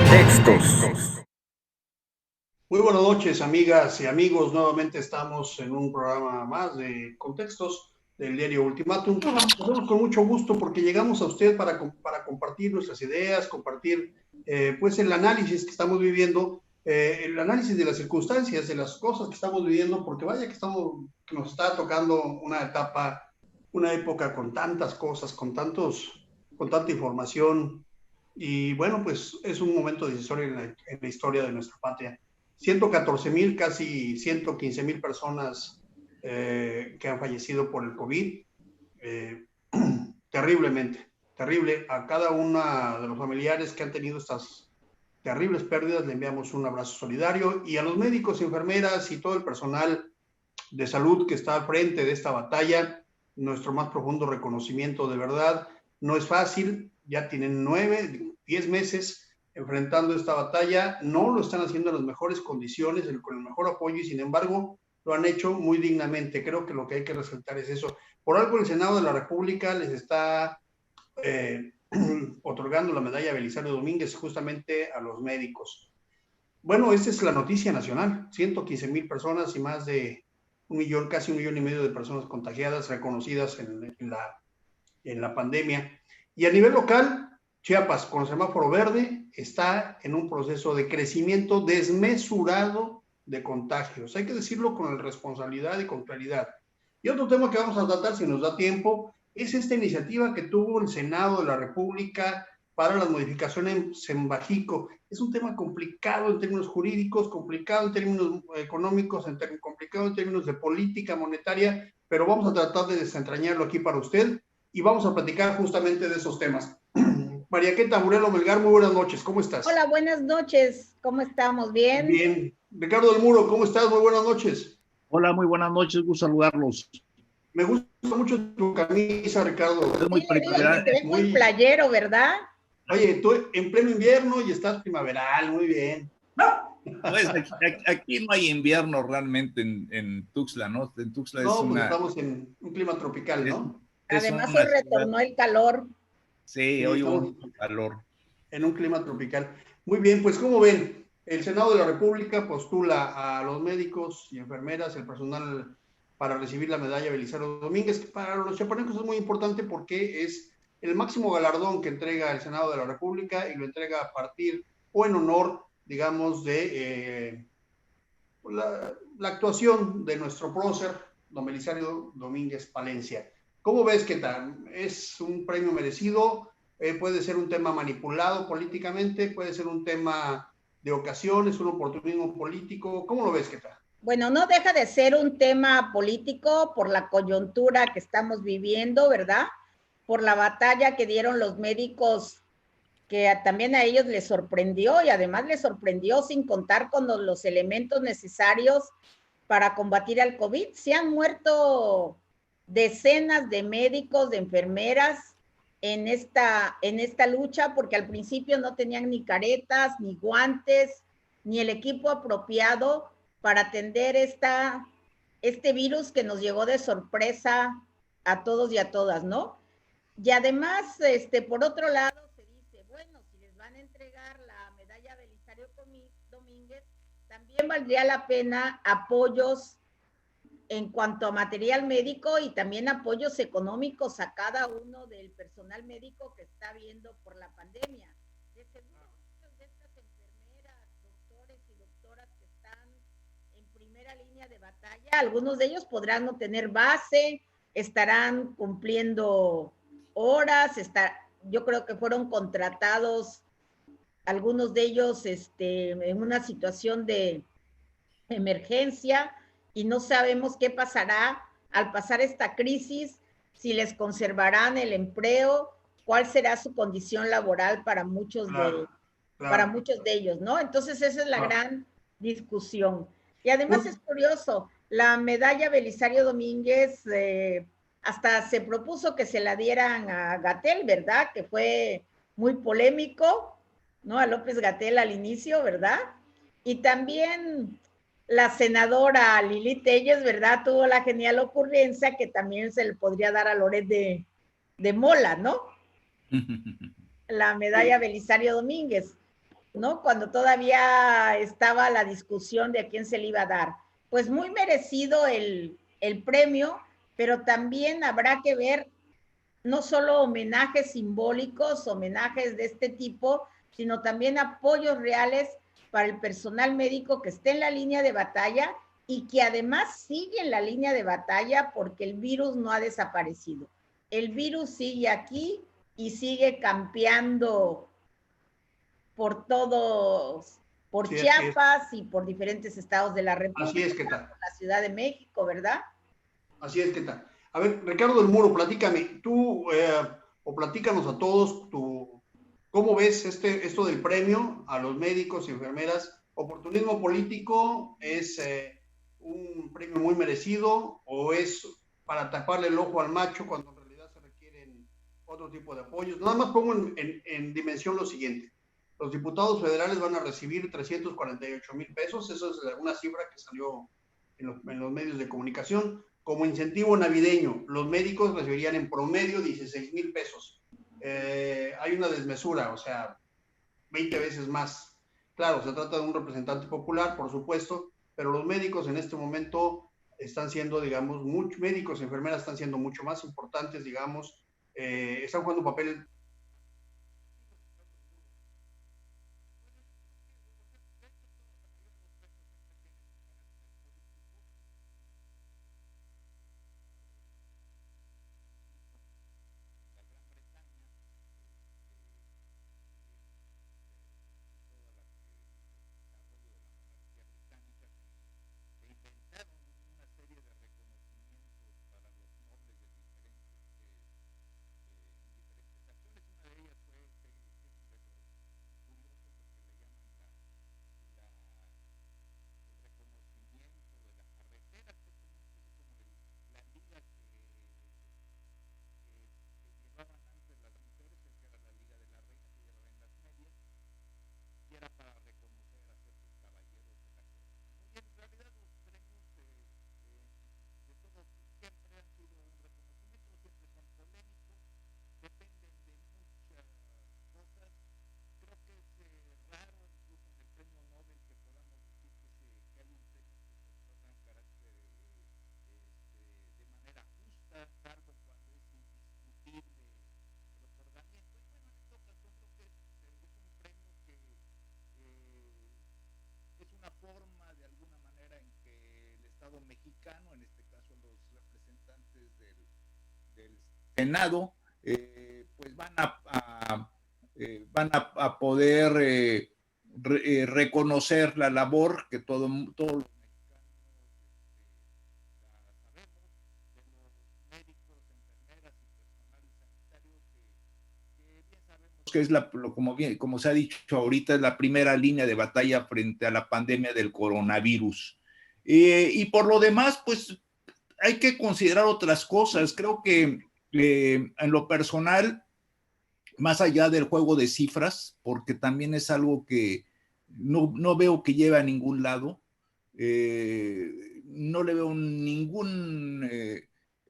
Contextos. Muy buenas noches, amigas y amigos. Nuevamente estamos en un programa más de Contextos del diario Ultimátum. Lo hacemos con mucho gusto porque llegamos a usted para compartir nuestras ideas, compartir pues el análisis que estamos viviendo, el análisis de las circunstancias, de las cosas que estamos viviendo, porque vaya que nos está tocando una etapa, una época con tantas cosas, con tanta información. Y bueno, pues es un momento decisorio en la historia de nuestra patria. 114,000, casi 115,000 personas que han fallecido por el COVID. Eh, terriblemente, terrible. A cada una de los familiares que han tenido estas terribles pérdidas le enviamos un abrazo solidario, y a los médicos, enfermeras y todo el personal de salud que está al frente de esta batalla, nuestro más profundo reconocimiento. De verdad, no es fácil, ya tienen 9, 10 meses enfrentando esta batalla, no lo están haciendo en las mejores condiciones, con el mejor apoyo, y sin embargo lo han hecho muy dignamente. Creo que lo que hay que resaltar es eso. Por algo el Senado de la República les está eh, otorgando la medalla Belisario Domínguez justamente a los médicos. Bueno, esta es la noticia nacional. 115,000 personas y más de un millón, casi 1,5 millones de personas contagiadas, reconocidas en la pandemia. Y a nivel local, Chiapas, con el semáforo verde, está en un proceso de crecimiento desmesurado de contagios. Hay que decirlo con responsabilidad y con claridad. Y otro tema que vamos a tratar, si nos da tiempo, es esta iniciativa que tuvo el Senado de la República para las modificaciones en Bajico. Es un tema complicado en términos jurídicos, complicado en términos económicos, complicado en términos de política monetaria, pero vamos a tratar de desentrañarlo aquí para usted y vamos a platicar justamente de esos temas. María Queta Murelo Melgar, muy buenas noches, ¿cómo estás? Hola, buenas noches, ¿cómo estamos? ¿Bien? Bien. Ricardo del Muro, ¿cómo estás? Muy buenas noches. Hola, muy buenas noches, gusto saludarlos. Me gusta mucho tu camisa, Ricardo. Es muy Sí, le dije que te ves muy muy playero, ¿verdad? Oye, tú en pleno invierno y estás primaveral, muy bien. Pues aquí no hay invierno realmente en Tuxtla, ¿no? En Tuxtla No, pues estamos en un clima tropical, es, ¿no? es Además, hoy una ciudad, retornó el calor. sí, Sí, hoy hubo estamos mucho calor. en un clima tropical. Muy bien, pues como ven, el Senado de la República postula a los médicos y enfermeras, el personal, para recibir la medalla Belisario Domínguez, que para los chiapanecos es muy importante porque es el máximo galardón que entrega el Senado de la República, y lo entrega a partir o en honor, digamos, de la actuación de nuestro prócer, don Belisario Domínguez Palencia. ¿Cómo ves que tal? ¿Es un premio merecido? ¿Puede ser un tema manipulado políticamente? ¿Puede ser un tema de ocasiones, un oportunismo político? ¿Cómo lo ves, qué tal? Bueno, no deja de ser un tema político por la coyuntura que estamos viviendo, ¿verdad? Por la batalla que dieron los médicos, que también a ellos les sorprendió, y además les sorprendió sin contar con los elementos necesarios para combatir al COVID. Se han muerto decenas de médicos, de enfermeras en esta lucha, porque al principio no tenían ni caretas, ni guantes, ni el equipo apropiado para atender este virus que nos llegó de sorpresa a todos y a todas, ¿no? Y además, por otro lado, se dice, bueno, si les van a entregar la medalla Belisario Domínguez, también valdría la pena apoyos en cuanto a material médico y también apoyos económicos a cada uno del personal médico que está viendo por la pandemia. De seguro, muchas de estas enfermeras, doctores y doctoras que están en primera línea de batalla, algunos de ellos podrán no tener base, estarán cumpliendo horas, yo creo que fueron contratados algunos de ellos en una situación de emergencia, y no sabemos qué pasará al pasar esta crisis, si les conservarán el empleo, cuál será su condición laboral para Claro, para claro. muchos de ellos, ¿no? Entonces esa es la Claro. gran discusión. Y además es curioso, la medalla Belisario Domínguez hasta se propuso que se la dieran a Gatell, ¿verdad? Que fue muy polémico, ¿no? A López Gatell al inicio, ¿verdad? Y también la senadora Lili Telles, ¿verdad? Tuvo la genial ocurrencia que también se le podría dar a Loret de Mola, ¿no? La medalla Sí, Belisario Domínguez. ¿no? Cuando todavía estaba la discusión de a quién se le iba a dar. Pues muy merecido el premio, pero también habrá que ver no solo homenajes simbólicos, homenajes de este tipo, sino también apoyos reales para el personal médico que esté en la línea de batalla y que además sigue en la línea de batalla porque el virus no ha desaparecido. El virus sigue aquí y sigue campeando por todos, por Sí, Chiapas y por diferentes estados de la así República, es que está. por la Ciudad de México, ¿verdad? Así es que está. A ver, Ricardo del Muro, platícame, tú, o platícanos a todos, ¿cómo ves esto del premio a los médicos y enfermeras? ¿Oportunismo político es un premio muy merecido o es para taparle el ojo al macho cuando en realidad se requieren otro tipo de apoyos? Nada más pongo en dimensión lo siguiente. Los diputados federales van a recibir 348,000 pesos, eso es una cifra que salió en los medios de comunicación. Como incentivo navideño, los médicos recibirían en promedio 16,000 pesos. Hay una desmesura, o sea, 20 veces más. Claro, se trata de un representante popular, por supuesto, pero los médicos en este momento están siendo, digamos, médicos y enfermeras están siendo mucho más importantes, digamos, están jugando un papel. Forma de alguna manera en que el Estado mexicano, en este caso los representantes del Senado, pues van a poder reconocer la labor que todos los mexicanos sabemos de los médicos, enfermeras y personal sanitario que bien sabemos que es como se ha dicho ahorita, es la primera línea de batalla frente a la pandemia del coronavirus. Y por lo demás, pues hay que considerar otras cosas. Creo que en lo personal, más allá del juego de cifras, porque también es algo que no veo que lleve a ningún lado, no le veo ningún,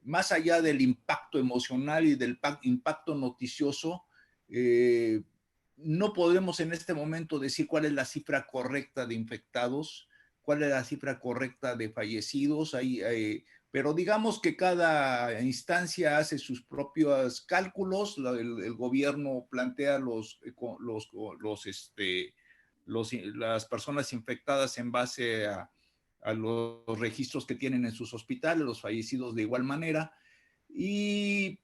más allá del impacto emocional y del impacto noticioso, no podemos en este momento decir cuál es la cifra correcta de infectados, cuál es la cifra correcta de fallecidos. Pero digamos que cada instancia hace sus propios cálculos, el gobierno plantea las personas infectadas en base a los registros que tienen en sus hospitales, los fallecidos de igual manera.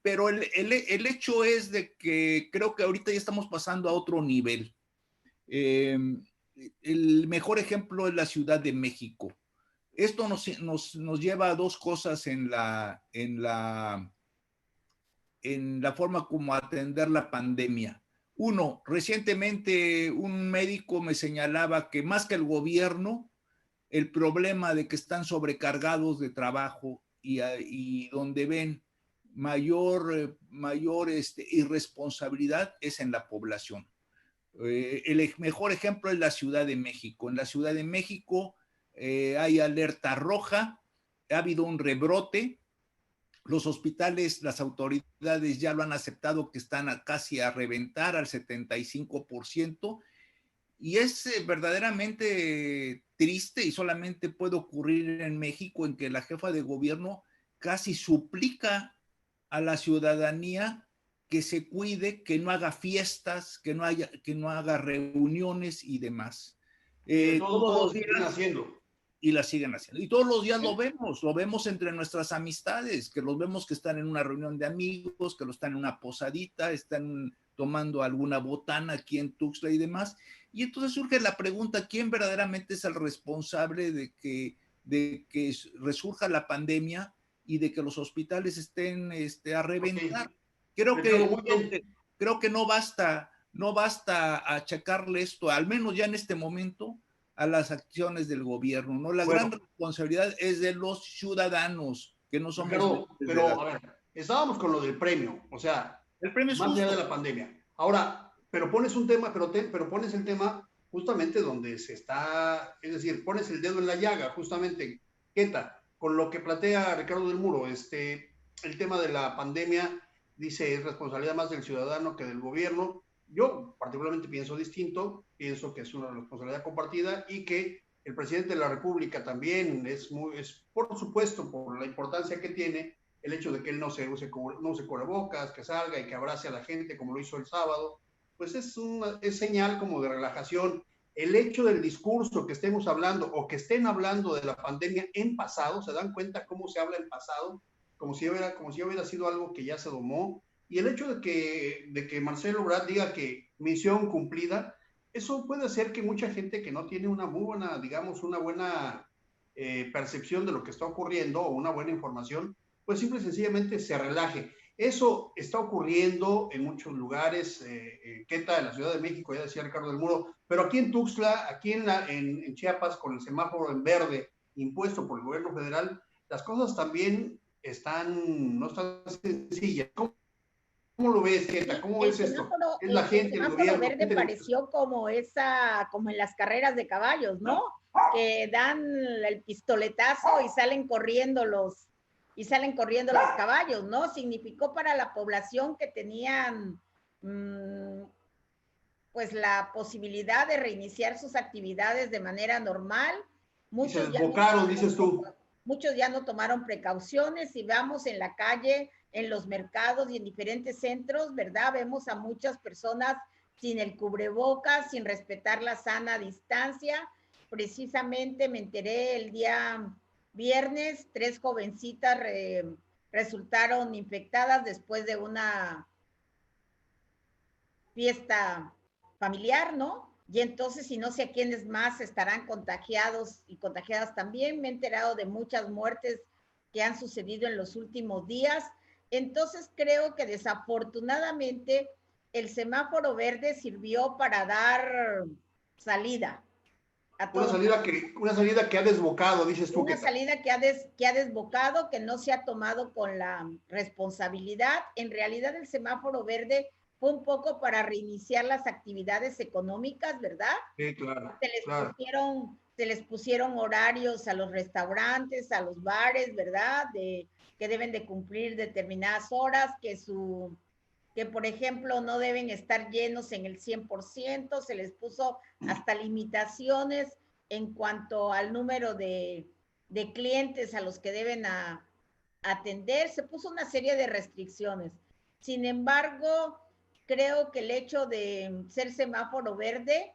Pero el hecho es de que creo que ahorita ya estamos pasando a otro nivel. El mejor ejemplo es la Ciudad de México. Esto nos lleva a dos cosas en la forma como atender la pandemia. Uno, recientemente un médico me señalaba que más que el gobierno, el problema de que están sobrecargados de trabajo y donde ven mayor irresponsabilidad es en la población. El mejor ejemplo es la Ciudad de México. En la Ciudad de México hay alerta roja, ha habido un rebrote, los hospitales, las autoridades ya lo han aceptado que están casi a reventar al 75%, Y es verdaderamente triste, y solamente puede ocurrir en México, en que la jefa de gobierno casi suplica a la ciudadanía que se cuide, que no haga fiestas, que no haga reuniones y demás. Y de todos Todos modos los siguen días, haciendo. y la siguen haciendo. Y todos los días lo vemos entre nuestras amistades, que los vemos que están en una reunión de amigos, que lo están en una posadita, están tomando alguna botana aquí en Tuxtla y demás. Y entonces surge la pregunta, ¿quién verdaderamente es el responsable de que resurja la pandemia y de que los hospitales estén a reventar? Okay. Creo Ricardo, que, muy bien. creo que no basta achacarle esto, al menos ya en este momento, a las acciones del gobierno, ¿no? La gran Bueno, responsabilidad es de los ciudadanos, que no somos Ricardo, menores de pero edad. a ver, estábamos con lo del premio, o sea, El premio es más allá de justo. la pandemia. Ahora, pero pones un tema, pero pones el tema justamente donde se está, es decir, pones el dedo en la llaga, justamente, Queta, con lo que plantea Ricardo del Muro, el tema de la pandemia, dice, es responsabilidad más del ciudadano que del gobierno. Yo particularmente pienso distinto, pienso que es una responsabilidad compartida y que el presidente de la República también es por supuesto, por la importancia que tiene, el hecho de que él no se cubrebocas, que salga y que abrace a la gente como lo hizo el sábado, pues es señal como de relajación. El hecho del discurso que estemos hablando o que estén hablando de la pandemia en pasado, ¿se dan cuenta cómo se habla en pasado? Como si hubiera sido algo que ya se domó. Y el hecho de que Marcelo Ebrard diga que misión cumplida, eso puede hacer que mucha gente que no tiene una muy buena, digamos, una buena percepción de lo que está ocurriendo o una buena información, pues simple y sencillamente se relaje. Eso está ocurriendo en muchos lugares, Queta, en la Ciudad de México, ya decía Ricardo del Muro, pero aquí en Tuxtla, aquí en Chiapas, con el semáforo en verde impuesto por el gobierno federal, las cosas también no están sencillas. ¿Cómo lo ves, Queta? Sí, ¿Cómo ves esto? ¿Es la el gente, el semáforo gobierno? ¿Qué verde te gusta? pareció como en las carreras de caballos, ¿no? Que dan el pistoletazo y salen corriendo los caballos, ¿no? Significó para la población que tenían pues la posibilidad de reiniciar sus actividades de manera normal. Y se Muchos ya no desbocaron, dices tú. muchos ya no tomaron precauciones y vamos en la calle, en los mercados y en diferentes centros, ¿verdad? Vemos a muchas personas sin el cubrebocas, sin respetar la sana distancia. Precisamente me enteré el día viernes, 3 jovencitas resultaron infectadas después de una fiesta familiar, ¿no? Y entonces, si no sé a quiénes más estarán contagiados y contagiadas también, me he enterado de muchas muertes que han sucedido en los últimos días. Entonces, creo que desafortunadamente el semáforo verde sirvió para dar salida a todo. Una salida que ha desbocado, dices tú, Una ¿qué tal? salida que ha desbocado, que no se ha tomado con la responsabilidad. En realidad, el semáforo verde fue un poco para reiniciar las actividades económicas, ¿verdad? Sí, claro, Se les claro. se les pusieron horarios a los restaurantes, a los bares, ¿verdad? Que deben de cumplir determinadas horas, que por ejemplo no deben estar llenos en el 100%, se les puso hasta limitaciones en cuanto al número de clientes a los que deben atender, se puso una serie de restricciones. Sin embargo, creo que el hecho de ser semáforo verde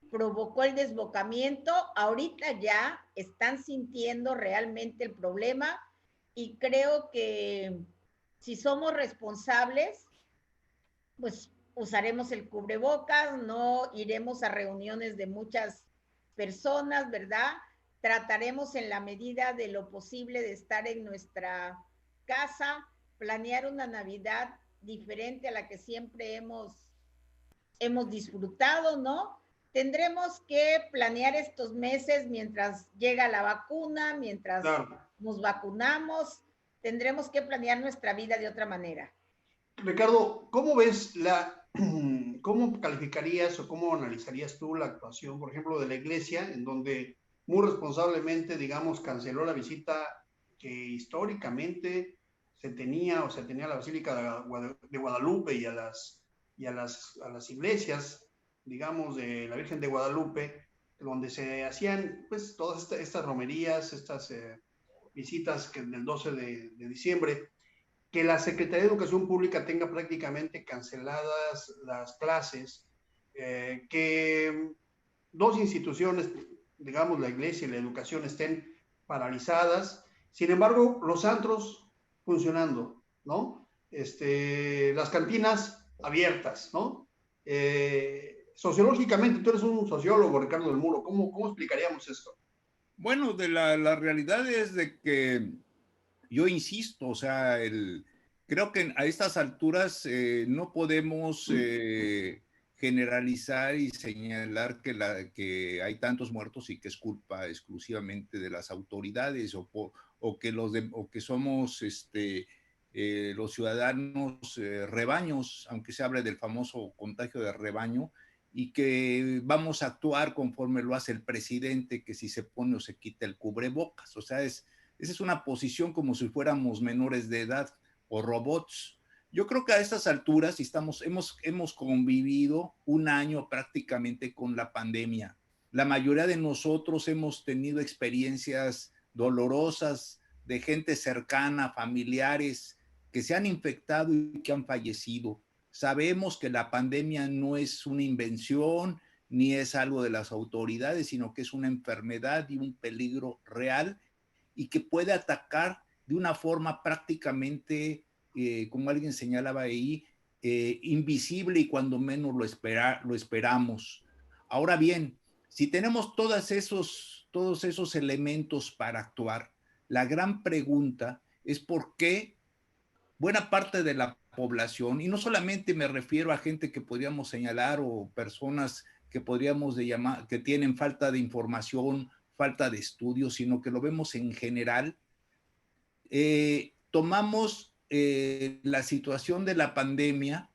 provocó el desbocamiento. Ahorita ya están sintiendo realmente el problema y creo que si somos responsables, pues usaremos el cubrebocas, no iremos a reuniones de muchas personas, ¿verdad? Trataremos en la medida de lo posible de estar en nuestra casa, planear una Navidad diferente a la que siempre hemos disfrutado, ¿no? Tendremos que planear estos meses mientras llega la vacuna, mientras Claro. nos vacunamos, tendremos que planear nuestra vida de otra manera. Ricardo, cómo calificarías o cómo analizarías tú la actuación, por ejemplo, de la iglesia, en donde muy responsablemente, digamos, canceló la visita que históricamente se tenía a la Basílica de Guadalupe y a las iglesias, digamos, de la Virgen de Guadalupe, donde se hacían pues todas estas romerías, estas visitas que del 12 de diciembre, que la Secretaría de Educación Pública tenga prácticamente canceladas las clases, que dos instituciones, digamos la iglesia y la educación, estén paralizadas. Sin embargo, los antros funcionando, ¿no? Las cantinas abiertas, ¿no? Sociológicamente, tú eres un sociólogo, Ricardo del Muro, ¿cómo explicaríamos esto? Bueno, la realidad es de que yo insisto, o sea, creo que a estas alturas no podemos generalizar y señalar que hay tantos muertos y que es culpa exclusivamente de las autoridades o que somos los ciudadanos rebaños, aunque se hable del famoso contagio de rebaño, y que vamos a actuar conforme lo hace el presidente, que si se pone o se quita el cubrebocas. O sea, esa es una posición como si fuéramos menores de edad o robots. Yo creo que a estas alturas hemos convivido un año prácticamente con la pandemia. La mayoría de nosotros hemos tenido experiencias dolorosas de gente cercana, familiares, que se han infectado y que han fallecido. Sabemos que la pandemia no es una invención ni es algo de las autoridades, sino que es una enfermedad y un peligro real y que puede atacar de una forma prácticamente, como alguien señalaba ahí, invisible y cuando menos lo esperamos. Ahora bien, si tenemos todos esos elementos para actuar, la gran pregunta es por qué buena parte de la población, y no solamente me refiero a gente que podríamos señalar o personas que podríamos llamar, que tienen falta de información, falta de estudio, sino que lo vemos en general, tomamos la situación de la pandemia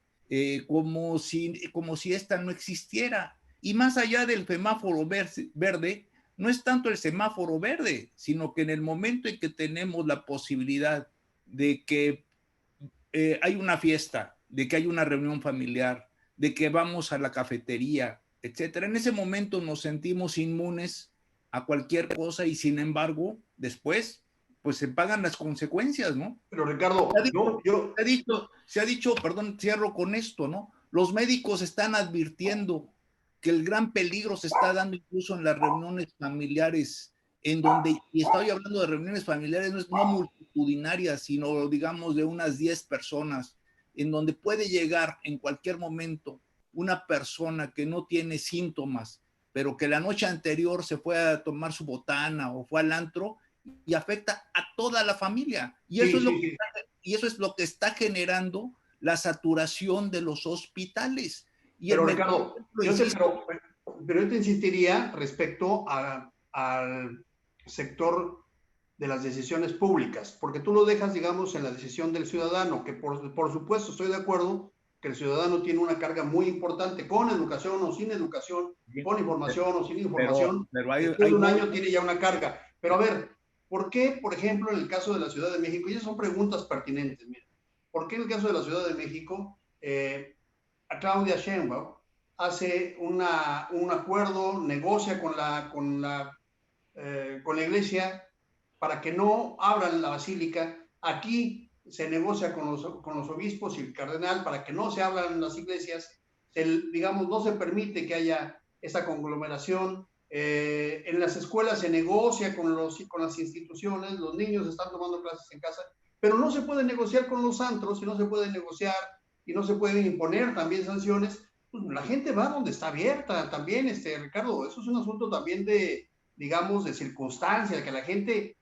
como si esta no existiera. Y más allá del semáforo verde, no es tanto el semáforo verde, sino que en el momento en que tenemos la posibilidad de que hay una fiesta, de que hay una reunión familiar, de que vamos a la cafetería, etcétera. En ese momento nos sentimos inmunes a cualquier cosa y sin embargo, después, pues se pagan las consecuencias, ¿no? Pero Ricardo, Se ha dicho, perdón, cierro con esto, ¿no? Los médicos están advirtiendo que el gran peligro se está dando incluso en las reuniones familiares, en donde, y estoy hablando de reuniones familiares no multitudinarias, sino digamos de unas 10 personas, en donde puede llegar en cualquier momento una persona que no tiene síntomas, pero que la noche anterior se fue a tomar su botana o fue al antro y afecta a toda la familia. Y eso, y eso es lo que está generando la saturación de los hospitales. Y pero Ricardo, pero yo te insistiría respecto al sector de las decisiones públicas, porque tú lo dejas, digamos, en la decisión del ciudadano, que por supuesto estoy de acuerdo que el ciudadano tiene una carga muy importante, con educación o sin educación, con información o sin información, pero después de un año tiene ya una carga. Pero a ver, ¿por qué, por ejemplo, en el caso de la Ciudad de México, y esas son preguntas pertinentes, mira, ¿por qué en el caso de la Ciudad de México, a Claudia Sheinbaum hace un acuerdo, negocia con la iglesia para que no abran la basílica? Aquí se negocia con los obispos y el cardenal para que no se abran las iglesias, digamos, no se permite que haya esa conglomeración. En las escuelas se negocia con las instituciones, los niños están tomando clases en casa, pero no se puede negociar con los antros y no se puede negociar y no se pueden imponer también sanciones. Pues la gente va donde está abierta también, Ricardo, eso es un asunto también de, digamos, de circunstancia, que la gente,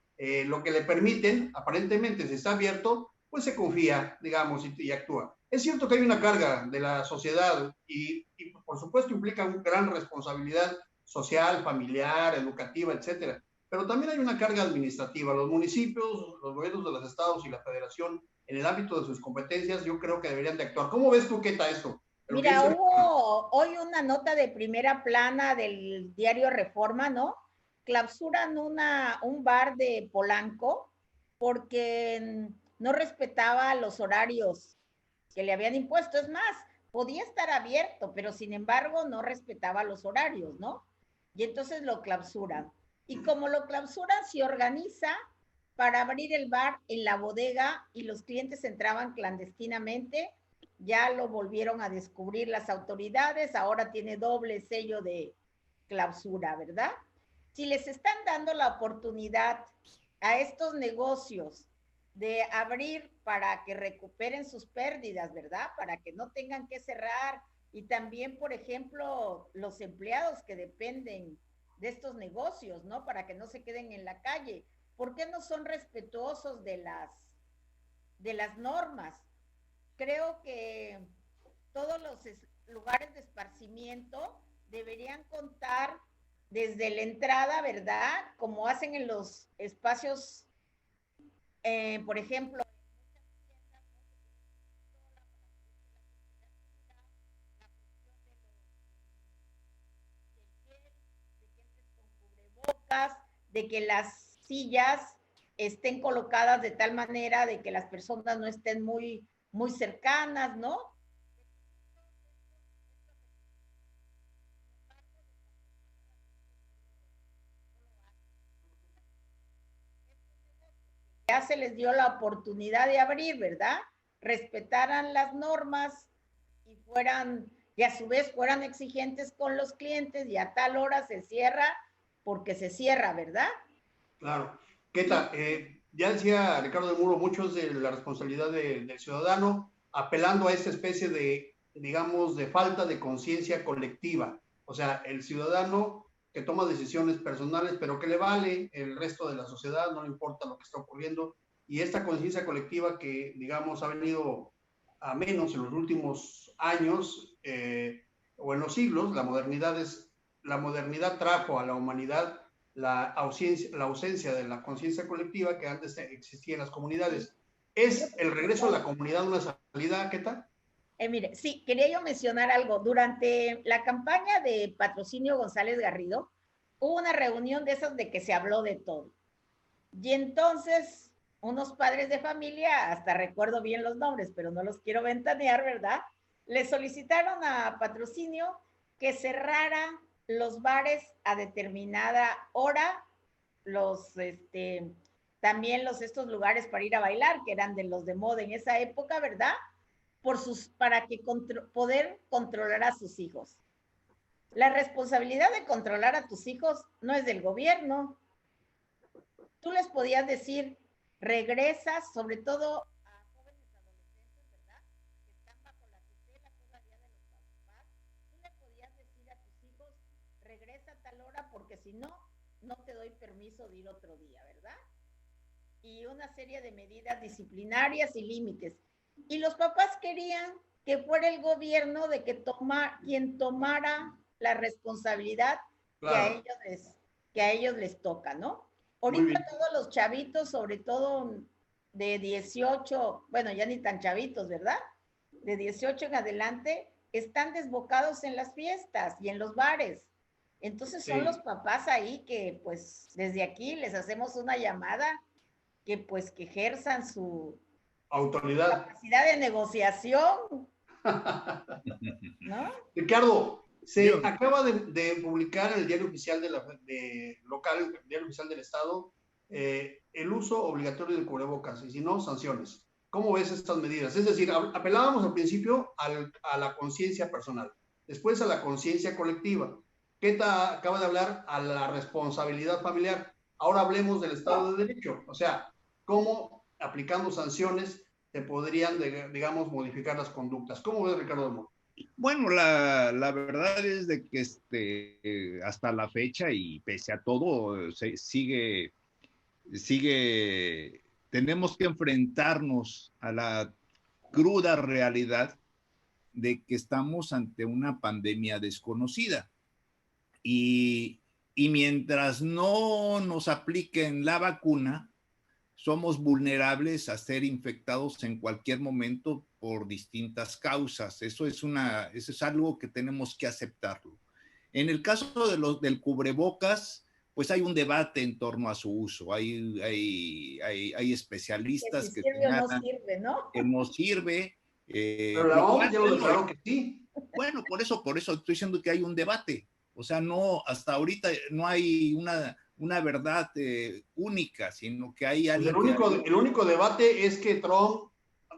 lo que le permiten, aparentemente, si está abierto, pues se confía, digamos, y actúa. Es cierto que hay una carga de la sociedad y por supuesto implica una gran responsabilidad social, familiar, educativa, etcétera. Pero también hay una carga administrativa. Los municipios, los gobiernos de los estados y la federación, en el ámbito de sus competencias, yo creo que deberían de actuar. ¿Cómo ves tú, Keta, esto? Mira, hubo hoy una nota de primera plana del diario Reforma, ¿no? Clausuran un bar de Polanco porque no respetaba los horarios que le habían impuesto. Es más, podía estar abierto, pero sin embargo no respetaba los horarios, ¿no? Y entonces lo clausuran. Y como lo clausuran, se organiza para abrir el bar en la bodega y los clientes entraban clandestinamente. Ya lo volvieron a descubrir las autoridades, ahora tiene doble sello de clausura, ¿verdad? Si les están dando la oportunidad a estos negocios de abrir para que recuperen sus pérdidas, ¿verdad? Para que no tengan que cerrar. Y también, por ejemplo, los empleados que dependen de estos negocios, ¿no? Para que no se queden en la calle. ¿Por qué no son respetuosos de las normas? Creo que todos los lugares de esparcimiento deberían contar desde la entrada, ¿verdad? Como hacen en los espacios, por ejemplo, de que las sillas estén colocadas de tal manera de que las personas no estén muy cercanas, ¿no? Ya se les dio la oportunidad de abrir, ¿verdad? Respetaran las normas y y a su vez fueran exigentes con los clientes y a tal hora se cierra porque se cierra, ¿verdad? Claro. ¿Qué tal? Ya decía Ricardo de Muro, muchos de la responsabilidad del ciudadano, apelando a esta especie de, digamos, de falta de conciencia colectiva. O sea, el ciudadano que toma decisiones personales, pero que le vale el resto de la sociedad, no le importa lo que está ocurriendo. Y esta conciencia colectiva que, digamos, ha venido a menos en los últimos años o en los siglos, la modernidad trajo a la humanidad la ausencia de la conciencia colectiva que antes existía en las comunidades. ¿Es el regreso a la comunidad una salida? ¿Qué tal? Mire, sí, quería yo mencionar algo. Durante la campaña de Patrocinio González Garrido, hubo una reunión de esas de que se habló de todo. Y entonces, unos padres de familia, hasta recuerdo bien los nombres, pero no los quiero ventanear, ¿verdad? Le solicitaron a Patrocinio que cerrara los bares a determinada hora, también estos lugares para ir a bailar, que eran de los de moda en esa época, ¿verdad? Para que poder controlar a sus hijos. La responsabilidad de controlar a tus hijos no es del gobierno. Tú les podías decir, regresas, sobre todo a jóvenes adolescentes, ¿verdad? Que están bajo la tutela todavía de los papás. Tú le podías decir a tus hijos, regresa a tal hora porque si no, no te doy permiso de ir otro día, ¿verdad? Y una serie de medidas disciplinarias y límites. Y los papás querían que fuera el gobierno de quien tomara la responsabilidad claro. que a ellos les toca, ¿no? Ahorita todos los chavitos, sobre todo de 18, bueno, ya ni tan chavitos, ¿verdad? De 18 en adelante, están desbocados en las fiestas y en los bares. Entonces son los papás ahí que, pues, desde aquí les hacemos una llamada que, pues, que ejerzan su autoridad, capacidad de negociación. ¿No? Ricardo, se acaba de publicar en el diario oficial local, el diario oficial del Estado, el uso obligatorio del cubrebocas y si no, sanciones. ¿Cómo ves estas medidas? Es decir, apelábamos al principio a la conciencia personal, después a la conciencia colectiva. Keta acaba de hablar a la responsabilidad familiar. Ahora hablemos del Estado de Derecho. O sea, cómo aplicando sanciones se podrían, digamos, modificar las conductas. ¿Cómo ves, Ricardo Amor? Bueno, la verdad es de que hasta la fecha y pese a todo, tenemos que enfrentarnos a la cruda realidad de que estamos ante una pandemia desconocida. Y mientras no nos apliquen la vacuna, somos vulnerables a ser infectados en cualquier momento por distintas causas. Eso es algo que tenemos que aceptarlo. En el caso del cubrebocas, pues hay un debate en torno a su uso. Hay especialistas que sirve o no sirve, ¿no? Que no sirve, Pero la OMS ya lo declaró que sí. Bueno, por eso estoy diciendo que hay un debate. O sea, no, hasta ahorita no hay una verdad única, sino que hay alguien Pues el único debate es que Trump,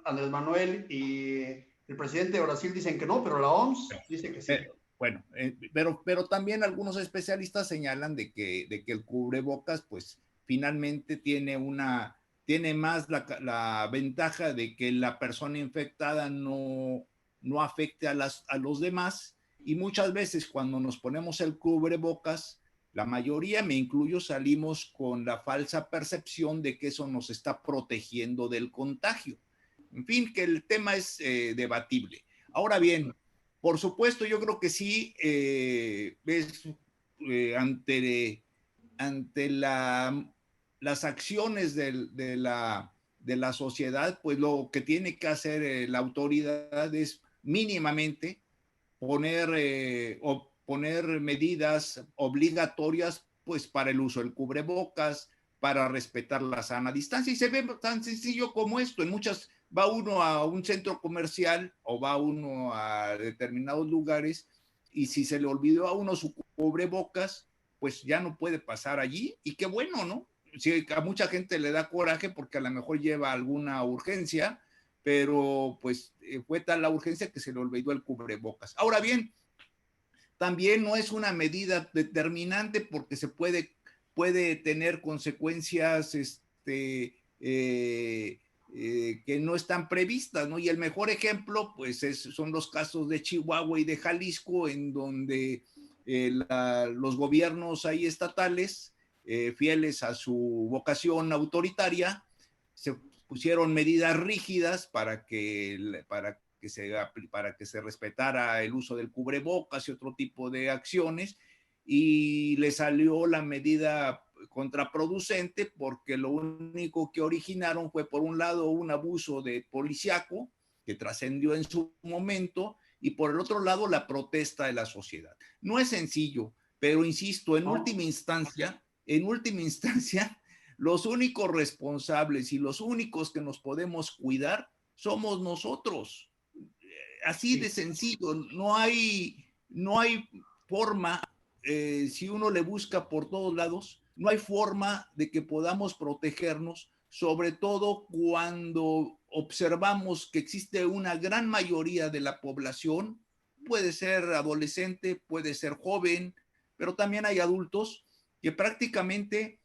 Andrés Manuel y el presidente de Brasil dicen que no, pero la OMS dice que sí. Bueno, pero también algunos especialistas señalan de que el cubrebocas, pues, finalmente tiene más la ventaja de que la persona infectada no afecte a los demás, y muchas veces cuando nos ponemos el cubrebocas, la mayoría, me incluyo, salimos con la falsa percepción de que eso nos está protegiendo del contagio. En fin, que el tema es debatible. Ahora bien, por supuesto, yo creo que sí, ante las acciones de la sociedad, pues lo que tiene que hacer la autoridad es mínimamente poner medidas obligatorias, pues, para el uso del cubrebocas, para respetar la sana distancia. Y se ve tan sencillo como esto. Va uno a un centro comercial o va uno a determinados lugares, y si se le olvidó a uno su cubrebocas, pues ya no puede pasar allí. Y qué bueno, ¿no? Sí, a mucha gente le da coraje porque a lo mejor lleva alguna urgencia, pero pues fue tal la urgencia que se le olvidó el cubrebocas. Ahora bien, también no es una medida determinante porque puede tener consecuencias que no están previstas, ¿no? Y el mejor ejemplo, pues, son los casos de Chihuahua y de Jalisco, en donde los gobiernos ahí estatales, fieles a su vocación autoritaria, se pusieron medidas rígidas para que se respetara el uso del cubrebocas y otro tipo de acciones, y le salió la medida contraproducente porque lo único que originaron fue, por un lado, un abuso de policíaco que trascendió en su momento, y por el otro lado, la protesta de la sociedad. No es sencillo, pero insisto, en última instancia, los únicos responsables y los únicos que nos podemos cuidar somos nosotros. Así de sencillo. No hay forma, si uno le busca por todos lados, no hay forma de que podamos protegernos, sobre todo cuando observamos que existe una gran mayoría de la población, puede ser adolescente, puede ser joven, pero también hay adultos que prácticamente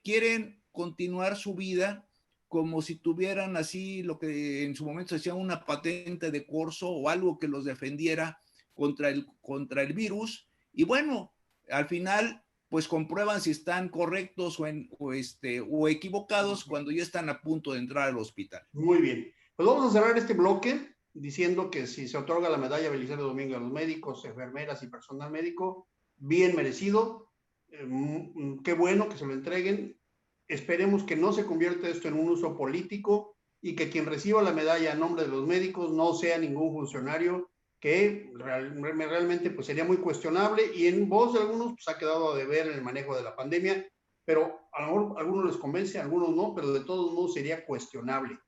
quieren continuar su vida como si tuvieran así lo que en su momento se decía una patente de corso o algo que los defendiera contra el virus. Y bueno, al final pues comprueban si están correctos o equivocados cuando ya están a punto de entrar al hospital. Muy bien. Pues vamos a cerrar este bloque diciendo que si se otorga la medalla Belisario Domínguez a los médicos, enfermeras y personal médico, bien merecido. Qué bueno que se lo entreguen. Esperemos que no se convierta esto en un uso político y que quien reciba la medalla a nombre de los médicos no sea ningún funcionario, que realmente pues sería muy cuestionable, y en voz de algunos pues ha quedado a deber en el manejo de la pandemia, pero a lo mejor a algunos les convence, a algunos no, pero de todos modos sería cuestionable.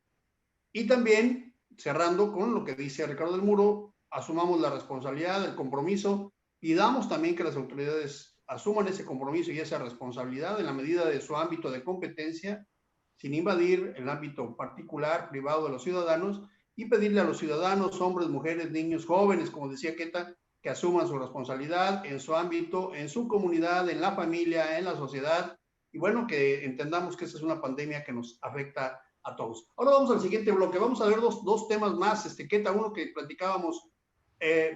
Y también, cerrando con lo que dice Ricardo del Muro, asumamos la responsabilidad, el compromiso, pidamos también que las autoridades asuman ese compromiso y esa responsabilidad en la medida de su ámbito de competencia, sin invadir el ámbito particular, privado de los ciudadanos, y pedirle a los ciudadanos, hombres, mujeres, niños, jóvenes, como decía Queta, que asuman su responsabilidad en su ámbito, en su comunidad, en la familia, en la sociedad, y bueno, que entendamos que esta es una pandemia que nos afecta a todos. Ahora vamos al siguiente bloque. Vamos a ver dos temas más. Queta, uno que platicábamos.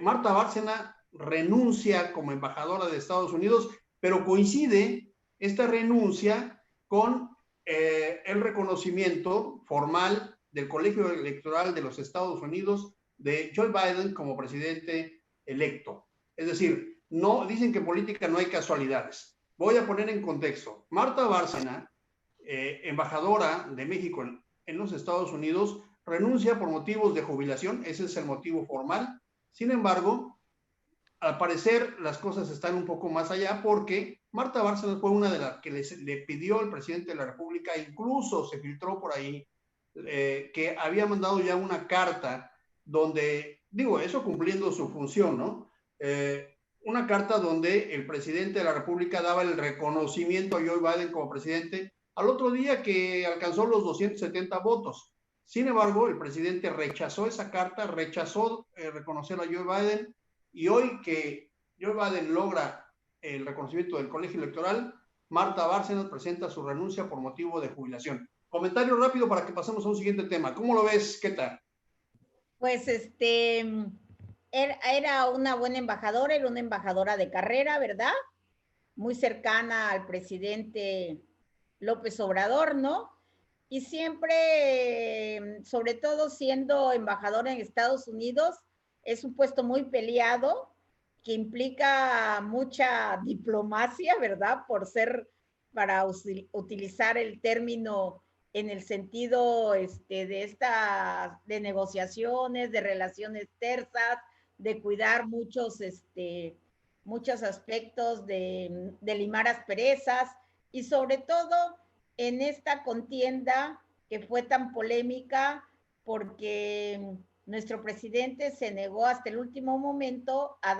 Marta Bárcena renuncia como embajadora de Estados Unidos, pero coincide esta renuncia con el reconocimiento formal del Colegio Electoral de los Estados Unidos de Joe Biden como presidente electo. Es decir, no dicen que en política no hay casualidades. Voy a poner en contexto. Marta Bárcena, embajadora de México en los Estados Unidos, renuncia por motivos de jubilación. Ese es el motivo formal. Sin embargo, al parecer las cosas están un poco más allá, porque Marta Bárcena fue una de las que le pidió al presidente de la República, incluso se filtró por ahí que había mandado ya una carta donde, digo, eso cumpliendo su función, ¿no? Una carta donde el presidente de la República daba el reconocimiento a Joe Biden como presidente al otro día que alcanzó los 270 votos. Sin embargo, el presidente rechazó esa carta, rechazó reconocer a Joe Biden, y hoy que Joe Biden logra el reconocimiento del colegio electoral, Marta Bárcenas presenta su renuncia por motivo de jubilación. Comentario rápido para que pasemos a un siguiente tema. ¿Cómo lo ves? ¿Qué tal? Pues era una buena embajadora, era una embajadora de carrera, ¿verdad? Muy cercana al presidente López Obrador, ¿no? Y siempre, sobre todo siendo embajadora en Estados Unidos, es un puesto muy peleado que implica mucha diplomacia, ¿verdad? Para utilizar el término en el sentido de negociaciones, de relaciones tersas, de cuidar muchos aspectos de limar asperezas y sobre todo en esta contienda que fue tan polémica porque nuestro presidente se negó hasta el último momento a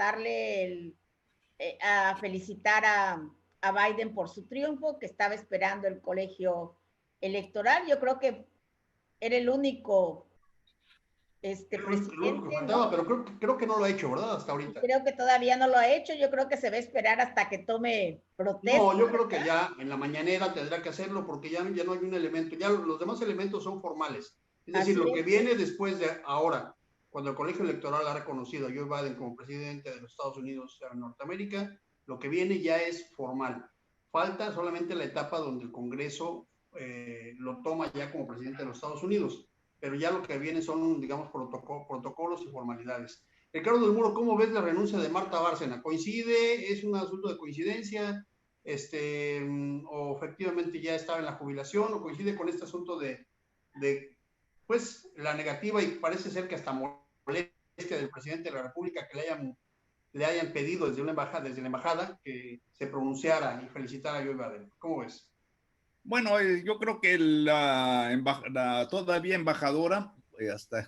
a felicitar a Biden por su triunfo, que estaba esperando el colegio electoral. Yo creo que era el único Lo que presidente, faltaba, ¿no? pero creo que no lo ha hecho, ¿verdad? Hasta Y ahorita. creo que todavía no lo ha hecho. Yo creo que se va a esperar hasta que tome protesta. No, yo creo que ya en la mañanera tendrá que hacerlo porque ya no hay un elemento, ya los demás elementos son formales. Es decir, Así lo que es. viene después de ahora, cuando el colegio electoral ha reconocido a Joe Biden como presidente de los Estados Unidos de Norteamérica, lo que viene ya es formal. Falta solamente la etapa donde el Congreso lo toma ya como presidente de los Estados Unidos, pero ya lo que viene son, digamos, protocolos y formalidades. Ricardo del Muro, ¿cómo ves la renuncia de Marta Bárcena? ¿Coincide? ¿Es un asunto de coincidencia? O efectivamente ya estaba en la jubilación, o coincide con este asunto de pues la negativa y parece ser que hasta molestia del presidente de la República que le hayan pedido desde la embajada que se pronunciara y felicitara a Joe Biden. ¿Cómo ves? Bueno, yo creo que la todavía embajadora,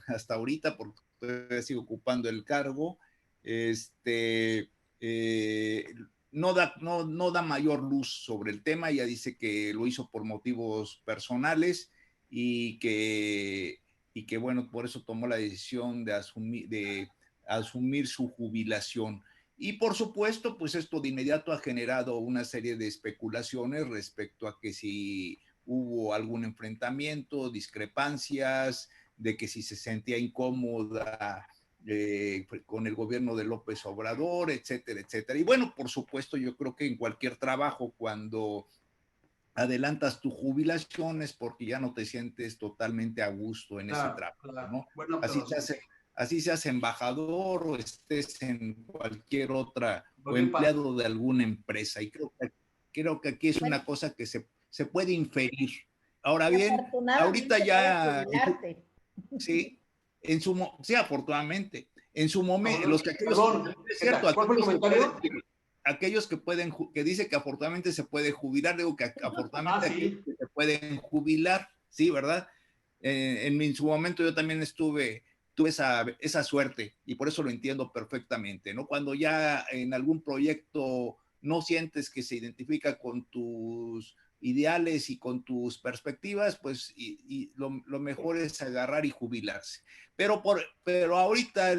hasta ahorita, porque todavía sigue ocupando el cargo, este, eh, no da mayor luz sobre el tema. Ya dice que lo hizo por motivos personales y que bueno, por eso tomó la decisión de asumir su jubilación. Y por supuesto, pues esto de inmediato ha generado una serie de especulaciones respecto a que si hubo algún enfrentamiento, discrepancias, de que si se sentía incómoda con el gobierno de López Obrador, etcétera, etcétera. Y bueno, por supuesto, yo creo que en cualquier trabajo, cuando adelantas tu jubilación es porque ya no te sientes totalmente a gusto en ese Claro, trabajo, claro. ¿no? Buena Así observación. así seas embajador o estés en cualquier otra o Cualquier parte. empleado de alguna empresa. Y creo que aquí es Bueno, una cosa que se puede inferir. Ahora y bien, ahorita afortunadamente puede ya, jubilarse. sí, sí, afortunadamente, en su momento, Ahora, aquellos, perdón, es ¿qué cierto, tal? ¿Cuál fue el comentario? aquellos que pueden, que dice que afortunadamente se puede jubilar, digo que Ah, afortunadamente aquellos sí. que se pueden jubilar, sí, ¿verdad? En su momento yo también tuve esa suerte y por eso lo entiendo perfectamente, ¿no? Cuando ya en algún proyecto no sientes que se identifica con tus ideales y con tus perspectivas, pues lo mejor es agarrar y jubilarse. Pero ahorita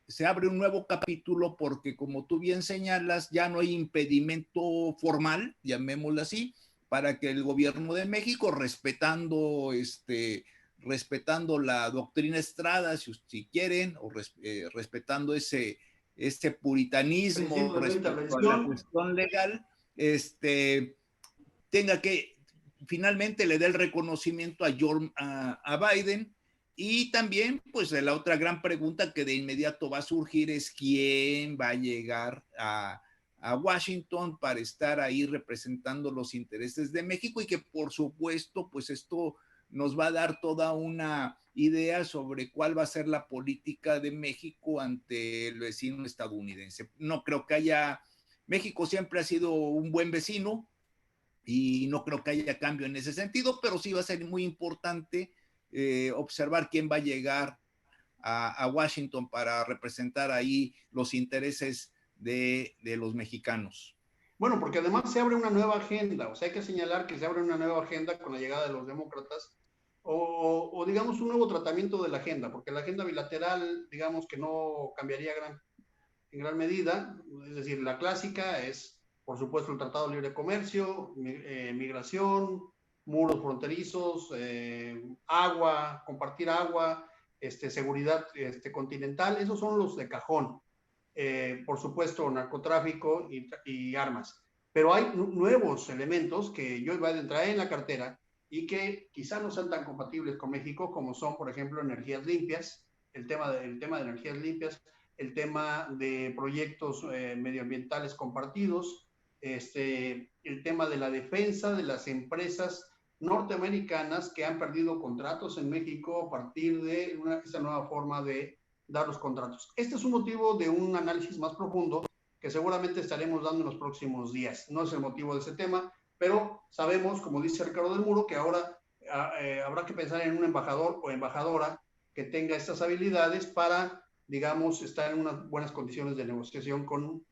se abre un nuevo capítulo porque, como tú bien señalas, ya no hay impedimento formal, llamémoslo así, para que el gobierno de México, respetando la doctrina Estrada, si quieren, o respetando ese puritanismo Principio de no respecto a la intervención. cuestión legal, tenga que finalmente le dé el reconocimiento a Biden. Y también, pues, la otra gran pregunta que de inmediato va a surgir es quién va a llegar a Washington para estar ahí representando los intereses de México y que, por supuesto, pues esto nos va a dar toda una idea sobre cuál va a ser la política de México ante el vecino estadounidense. No creo que haya... México siempre ha sido un buen vecino, y no creo que haya cambio en ese sentido, pero sí va a ser muy importante observar quién va a llegar a Washington para representar ahí los intereses de los mexicanos. Bueno, porque además se abre una nueva agenda, o sea, hay que señalar que se abre una nueva agenda con la llegada de los demócratas, o digamos un nuevo tratamiento de la agenda, porque la agenda bilateral, digamos que no cambiaría en gran medida, es decir, la clásica es, por supuesto, el Tratado de Libre Comercio, migración, muros fronterizos, agua, compartir agua, seguridad continental, esos son los de cajón. Por supuesto, narcotráfico y armas. Pero hay nuevos elementos que yo iba a entrar en la cartera y que quizá no sean tan compatibles con México, como son, por ejemplo, energías limpias, el tema de energías limpias, el tema de proyectos medioambientales compartidos, el tema de la defensa de las empresas norteamericanas que han perdido contratos en México a partir de esta nueva forma de dar los contratos. Este es un motivo de un análisis más profundo que seguramente estaremos dando en los próximos días. No es el motivo de ese tema, pero sabemos, como dice Ricardo del Muro, que ahora habrá que pensar en un embajador o embajadora que tenga estas habilidades para, digamos, estar en unas buenas condiciones de negociación con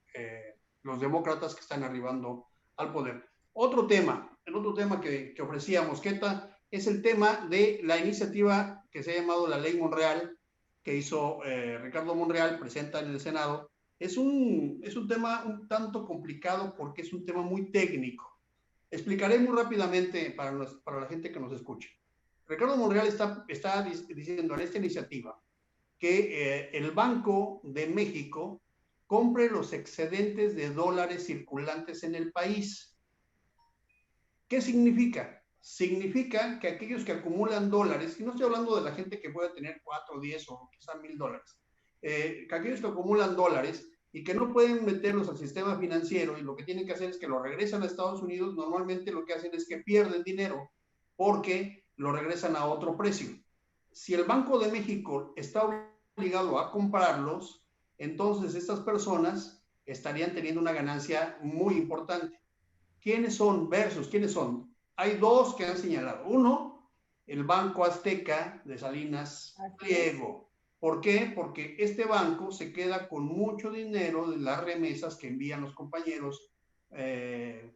los demócratas que están arribando al poder. El otro tema que ofrecíamos, Queta, es el tema de la iniciativa que se ha llamado la Ley Monreal, que hizo Ricardo Monreal, presenta en el Senado. Es un tema un tanto complicado porque es un tema muy técnico. Explicaré muy rápidamente para la gente que nos escuche. Ricardo Monreal está diciendo en esta iniciativa que el Banco de México compre los excedentes de dólares circulantes en el país. ¿Qué significa? Significa que aquellos que acumulan dólares, y no estoy hablando de la gente que pueda tener 4, 10 o quizá $1,000, que aquellos que acumulan dólares y que no pueden meterlos al sistema financiero y lo que tienen que hacer es que lo regresan a Estados Unidos, normalmente lo que hacen es que pierden dinero porque lo regresan a otro precio. Si el Banco de México está obligado a comprarlos, entonces estas personas estarían teniendo una ganancia muy importante. ¿Quiénes son versus quiénes son? Hay dos que han señalado. Uno, el Banco Azteca de Salinas Pliego. ¿Por qué? Porque este banco se queda con mucho dinero de las remesas que envían los compañeros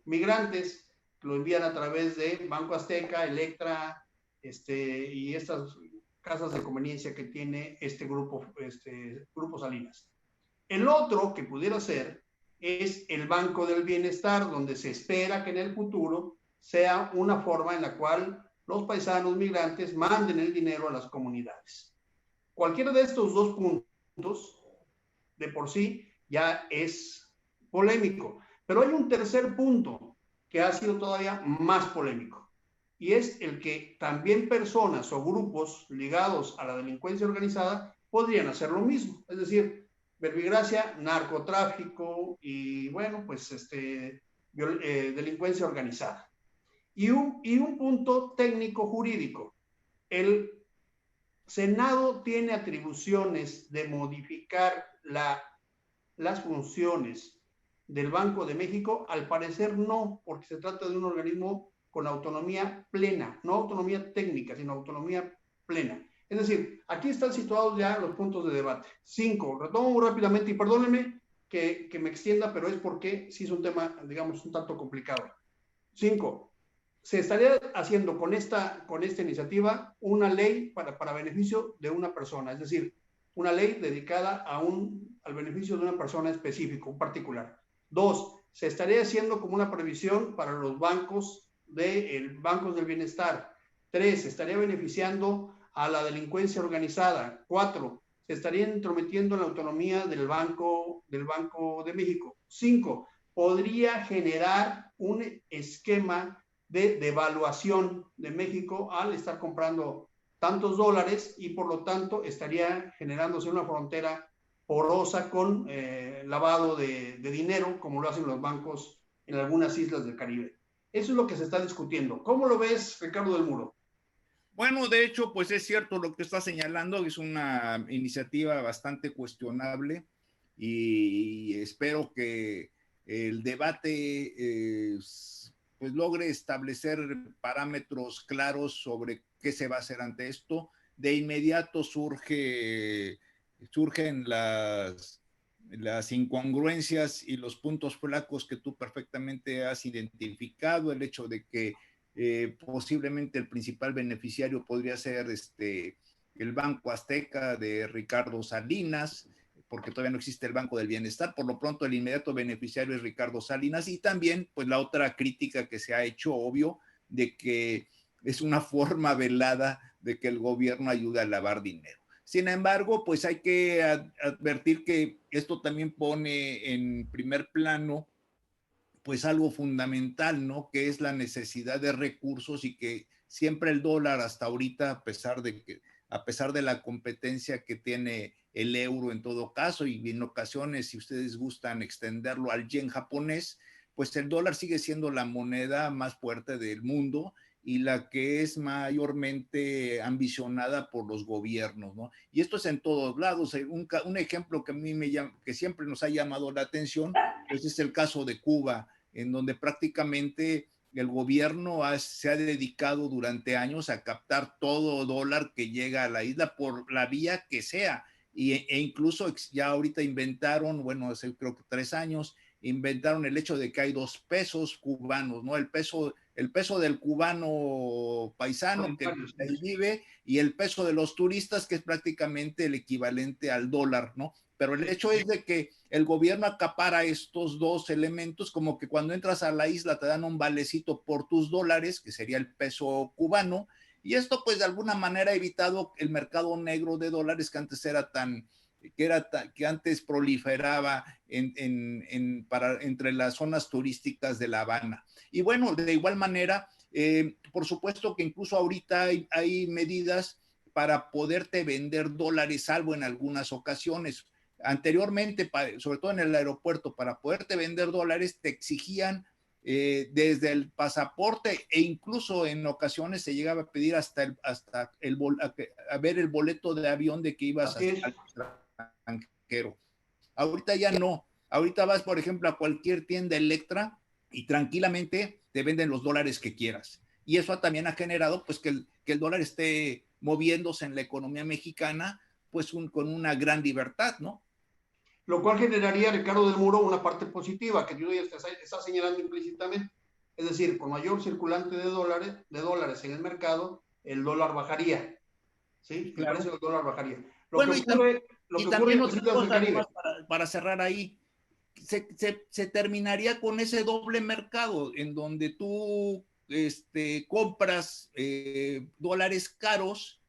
migrantes, lo envían a través de Banco Azteca, Electra, y estas casas de conveniencia que tiene este grupo Salinas. El otro que pudiera ser es el Banco del Bienestar, donde se espera que en el futuro sea una forma en la cual los paisanos migrantes manden el dinero a las comunidades. Cualquiera de estos dos puntos, de por sí, ya es polémico. Pero hay un tercer punto que ha sido todavía más polémico, y es el que también personas o grupos ligados a la delincuencia organizada podrían hacer lo mismo. Es decir, verbigracia, narcotráfico y, bueno, pues delincuencia organizada. Y un punto técnico jurídico. El Senado tiene atribuciones de modificar las funciones del Banco de México. Al parecer no, porque se trata de un organismo con autonomía plena, no autonomía técnica, sino autonomía plena. Es decir, aquí están situados ya los puntos de debate. 5, retomo muy rápidamente y perdónenme que me extienda, pero es porque sí es un tema, digamos, un tanto complicado. 5, se estaría haciendo con esta iniciativa una ley para beneficio de una persona, es decir, una ley dedicada al beneficio de una persona específica, un particular. 2, se estaría haciendo como una previsión para los bancos del bienestar. 3, se estaría beneficiando a la delincuencia organizada. 4, se estaría intrometiendo en la autonomía del Banco de México. 5, podría generar un esquema de devaluación de México al estar comprando tantos dólares y por lo tanto estaría generándose una frontera porosa con lavado de dinero, como lo hacen los bancos en algunas islas del Caribe. Eso es lo que se está discutiendo. ¿Cómo lo ves, Ricardo del Muro? Bueno, de hecho, pues es cierto lo que está señalando, es una iniciativa bastante cuestionable y espero que el debate pues logre establecer parámetros claros sobre qué se va a hacer ante esto. De inmediato surgen las incongruencias y los puntos flacos que tú perfectamente has identificado, el hecho de que posiblemente el principal beneficiario podría ser el Banco Azteca de Ricardo Salinas, porque todavía no existe el Banco del Bienestar. Por lo pronto el inmediato beneficiario es Ricardo Salinas, y también pues la otra crítica que se ha hecho, obvio, de que es una forma velada de que el gobierno ayude a lavar dinero. Sin embargo, pues hay que advertir que esto también pone en primer plano pues algo fundamental, ¿no? Que es la necesidad de recursos, y que siempre el dólar hasta ahorita, a pesar de la competencia que tiene el euro en todo caso, y en ocasiones, si ustedes gustan extenderlo al yen japonés, pues el dólar sigue siendo la moneda más fuerte del mundo y la que es mayormente ambicionada por los gobiernos, ¿no? Y esto es en todos lados. Un ejemplo que a mí que siempre nos ha llamado la atención, pues es el caso de Cuba, en donde prácticamente el gobierno se ha dedicado durante años a captar todo dólar que llega a la isla por la vía que sea. E incluso ya ahorita inventaron, bueno, hace creo que 3 años, inventaron el hecho de que hay 2 pesos cubanos, ¿no? El peso del cubano paisano que ahí vive, y el peso de los turistas, que es prácticamente el equivalente al dólar, ¿no? Pero el hecho es de que el gobierno acapara estos 2 elementos, como que cuando entras a la isla te dan un valecito por tus dólares, que sería el peso cubano, y esto pues de alguna manera ha evitado el mercado negro de dólares que antes que antes proliferaba entre las zonas turísticas de La Habana. Y bueno, de igual manera, por supuesto que incluso ahorita hay medidas para poderte vender dólares, salvo en algunas ocasiones. Anteriormente, sobre todo en el aeropuerto, para poderte vender dólares te exigían desde el pasaporte, e incluso en ocasiones se llegaba a pedir hasta ver el boleto de avión de que ibas al extranjero. Ahorita ya no. Ahorita vas, por ejemplo, a cualquier tienda Electra y tranquilamente te venden los dólares que quieras. Y eso también ha generado pues que el dólar esté moviéndose en la economía mexicana pues con una gran libertad, ¿no? Lo cual generaría, Ricardo del Muro, una parte positiva que tú ya está señalando implícitamente. Es decir, con mayor circulante de dólares en el mercado, el dólar bajaría. ¿Sí? Claro. El precio del dólar bajaría. También otra cosa, para cerrar ahí, se terminaría con ese doble mercado en donde tú compras dólares caros,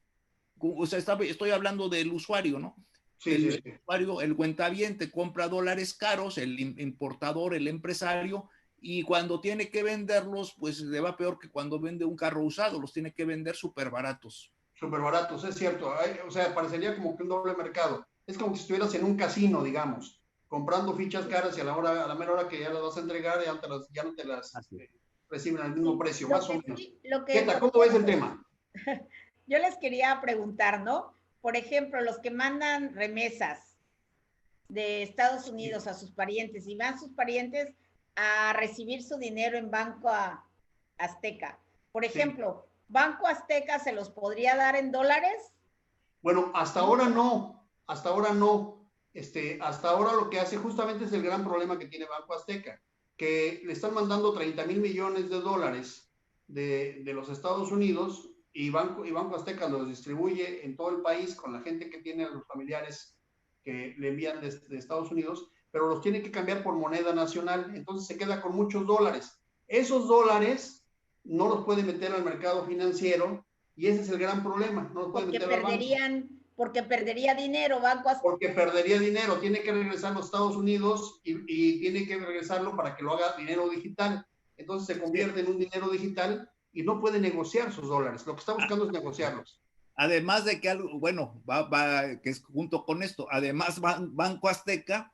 o sea, estoy hablando del usuario, ¿no? Sí, el usuario, el cuentaviente compra dólares caros, el importador, el empresario, y cuando tiene que venderlos, pues le va peor que cuando vende un carro usado, los tiene que vender súper baratos. Súper baratos, es cierto. O sea, parecería como que un doble mercado. Es como si estuvieras en un casino, digamos, comprando fichas caras, y a la mera hora que ya las vas a entregar, ya no te las reciben al mismo precio, más o menos. ¿Cómo ves el tema? Yo les quería preguntar, ¿no? Por ejemplo, los que mandan remesas de Estados Unidos a sus parientes, y van sus parientes a recibir su dinero en Banco Azteca. Por ejemplo, ¿Banco Azteca se los podría dar en dólares? Bueno, hasta ahora no. Hasta ahora lo que hace justamente es el gran problema que tiene Banco Azteca, que le están mandando 30,000 millones de dólares de los Estados Unidos, y Banco Azteca los distribuye en todo el país con la gente que tiene a los familiares que le envían de Estados Unidos, pero los tiene que cambiar por moneda nacional, entonces se queda con muchos dólares. Esos dólares no los puede meter al mercado financiero, y ese es el gran problema. No los puede meter al banco. Porque perdería dinero, Banco Azteca. Porque perdería dinero, tiene que regresar a los Estados Unidos y tiene que regresarlo para que lo haga dinero digital. Entonces se convierte en un dinero digital y no puede negociar sus dólares. Lo que está buscando es negociarlos. Además de que algo, bueno, que es junto con esto, además Banco Azteca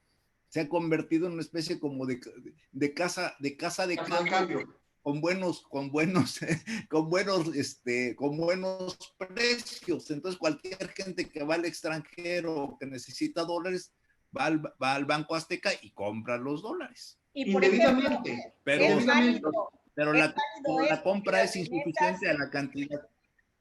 se ha convertido en una especie como de casa de cambio, con buenos precios. Entonces cualquier gente que va al extranjero que necesita dólares va al Banco Azteca y compra los dólares. Y por ejemplo, pero pero la compra es insuficiente a la cantidad.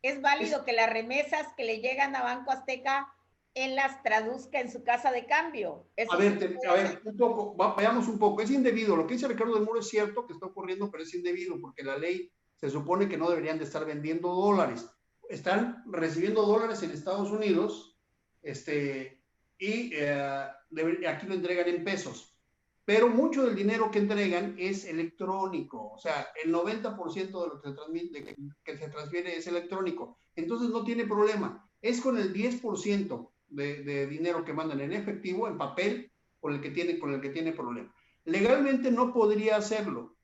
Es válido que las remesas que le llegan a Banco Azteca, él las traduzca en su casa de cambio. A ver, un poco, veamos un poco. Es indebido. Lo que dice Ricardo del Muro es cierto que está ocurriendo, pero es indebido porque la ley se supone que no deberían de estar vendiendo dólares. Están recibiendo dólares en Estados Unidos y aquí lo entregan en pesos. Pero mucho del dinero que entregan es electrónico. O sea, el 90% de lo que se transfiere es electrónico. Entonces no tiene problema. Es con el 10% de dinero que mandan en efectivo, en papel, con el que tiene problema. Legalmente no podría hacerlo,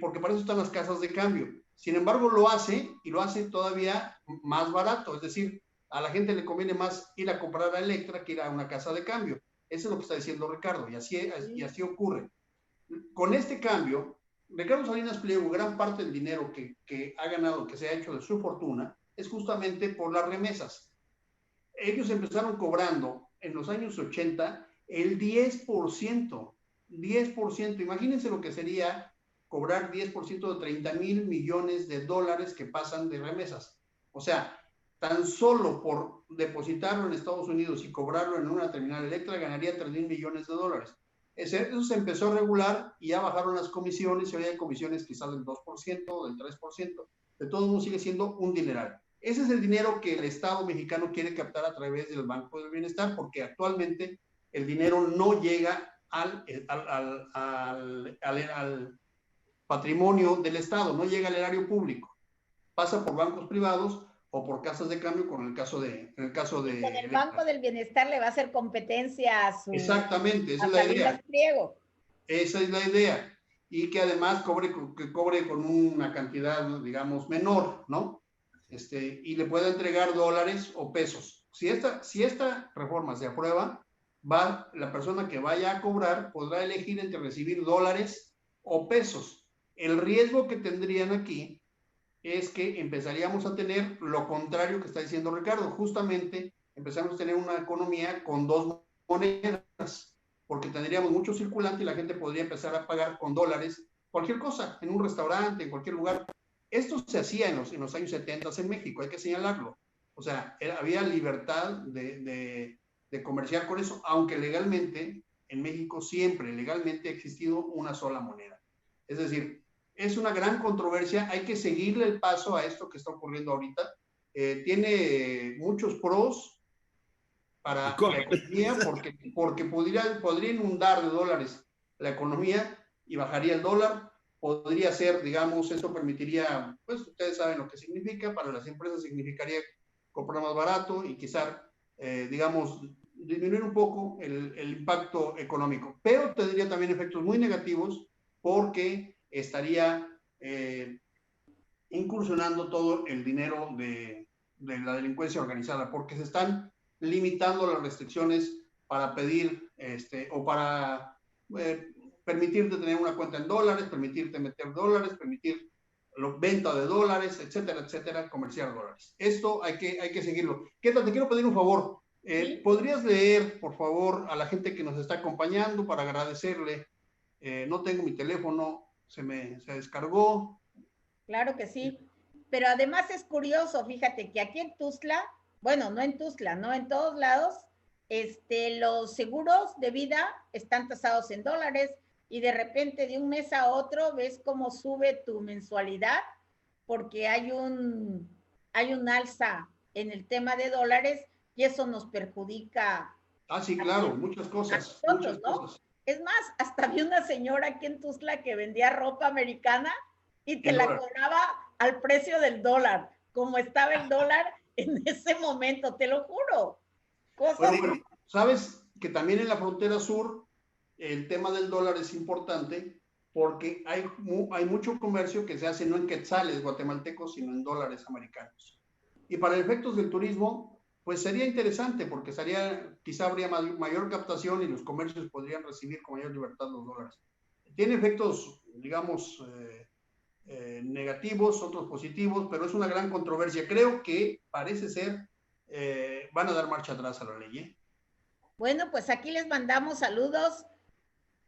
porque para eso están las casas de cambio. Sin embargo, lo hace, y lo hace todavía más barato. Es decir, a la gente le conviene más ir a comprar a Electra que ir a una casa de cambio. Eso es lo que está diciendo Ricardo, y así ocurre. Con este cambio, Ricardo Salinas Pliego, gran parte del dinero que ha ganado, que se ha hecho de su fortuna, es justamente por las remesas. Ellos empezaron cobrando en los años 80 el 10%. Imagínense lo que sería cobrar 10% de 30,000 millones de dólares que pasan de remesas. O sea, tan solo por depositarlo en Estados Unidos y cobrarlo en una terminal Electra ganaría 3,000 millones de dólares. Eso se empezó a regular y ya bajaron las comisiones, y hoy hay comisiones quizás del 2%, del 3%. De todos modos sigue siendo un dineral. Ese es el dinero que el Estado mexicano quiere captar a través del Banco del Bienestar, porque actualmente el dinero no llega al patrimonio del Estado, no llega al erario público. Pasa por bancos privados o por casas de cambio, en el caso de con el Banco del Bienestar le va a hacer competencia a su... Exactamente, esa es la idea. Esa es la idea. Y que además cobre con una cantidad, digamos, menor, ¿no? Y le pueda entregar dólares o pesos. Si esta reforma se aprueba, la persona que vaya a cobrar podrá elegir entre recibir dólares o pesos. El riesgo que tendrían aquí es que empezaríamos a tener lo contrario que está diciendo Ricardo. Justamente empezamos a tener una economía con dos monedas, porque tendríamos mucho circulante y la gente podría empezar a pagar con dólares cualquier cosa, en un restaurante, en cualquier lugar. Esto se hacía en los años 70 en México, hay que señalarlo. O sea, había libertad de comerciar con eso, aunque legalmente en México siempre legalmente ha existido una sola moneda. Es decir, es una gran controversia, hay que seguirle el paso a esto que está ocurriendo ahorita. Tiene muchos pros para la economía, porque podría inundar de dólares la economía y bajaría el dólar. Podría ser, digamos, eso permitiría, pues ustedes saben lo que significa, para las empresas significaría comprar más barato y quizás, digamos, disminuir un poco el impacto económico, pero tendría también efectos muy negativos porque estaría incursionando todo el dinero de la delincuencia organizada, porque se están limitando las restricciones para pedir o para permitirte tener una cuenta en dólares, permitirte meter dólares, permitir venta de dólares, etcétera, etcétera, comerciar dólares. Esto hay que seguirlo. ¿Qué tal? Te quiero pedir un favor. ¿Podrías leer, por favor, a la gente que nos está acompañando para agradecerle? No tengo mi teléfono, se descargó. Claro que sí. Pero además es curioso, fíjate que aquí en Tuxtla, bueno, no en Tuxtla, no en todos lados, los seguros de vida están tasados en dólares y de repente de un mes a otro ves cómo sube tu mensualidad porque hay un alza en el tema de dólares y eso nos perjudica. Ah, sí, claro, muchas cosas. A nosotros, ¿no? Cosas. Es más, hasta vi una señora aquí en Tuxtla que vendía ropa americana y te la cobraba al precio del dólar, como estaba el dólar en ese momento, te lo juro. Bueno, sabes que también en la frontera sur el tema del dólar es importante porque hay mucho comercio que se hace no en quetzales guatemaltecos, sino en dólares americanos. Y para efectos del turismo, pues sería interesante porque quizá habría mayor captación y los comercios podrían recibir con mayor libertad los dólares. Tiene efectos, digamos, negativos, otros positivos, pero es una gran controversia. Creo que parece ser, van a dar marcha atrás a la ley. Bueno, pues aquí les mandamos saludos